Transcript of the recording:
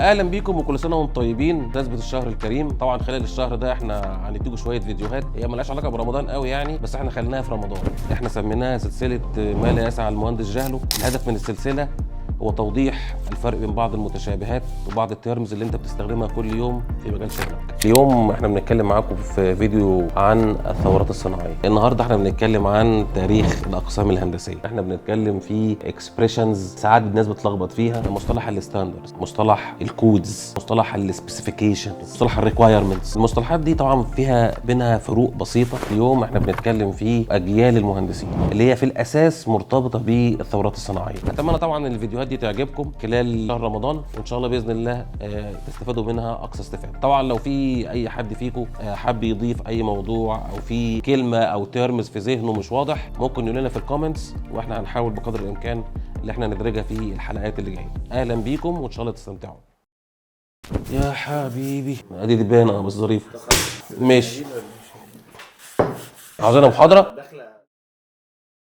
اهلا بيكم وكل سنه وانتم طيبين بمناسبه الشهر الكريم. طبعا خلال الشهر ده احنا هنديكوا شويه فيديوهات هي مالهاش علاقه برمضان قوي يعني، بس احنا خليناها في رمضان. احنا سميناها سلسله ما لا يسع المهندس جهله. الهدف من السلسله هو توضيح الفرق بين بعض المتشابهات وبعض التيرمز اللي انت بتستخدمها كل يوم في مجال شغلك. اليوم احنا بنتكلم معاكم في فيديو عن الثورات الصناعيه. النهارده احنا بنتكلم عن تاريخ الاقسام الهندسيه. احنا بنتكلم في اكسبريشنز ساعات الناس بتلخبط فيها، مصطلح الستاندردز، مصطلح الكودز، مصطلح السبيسيفيكيشن، مصطلح الريكوايرمنتس. المصطلحات دي طبعا فيها بينها فروق بسيطه. اليوم احنا بنتكلم في اجيال المهندسين اللي هي في الاساس مرتبطه بالثورات الصناعيه. اتمنى طبعا ان الفيديوهات دي تعجبكم خلال شهر رمضان، وان شاء الله باذن الله تستفادوا منها اقصى استفاده. طبعا لو في اي حد فيكم حابب يضيف اي موضوع او في كلمه او تيرمز في ذهنه مش واضح، ممكن يقول لنا في الكومنتس واحنا هنحاول بقدر الامكان اللي احنا ندرجها في الحلقات اللي جايه. اهلا بيكم وان شاء الله تستمتعوا. يا حبيبي ادي دبانه بس ظريفه. ماشي، عاوزينها محاضره.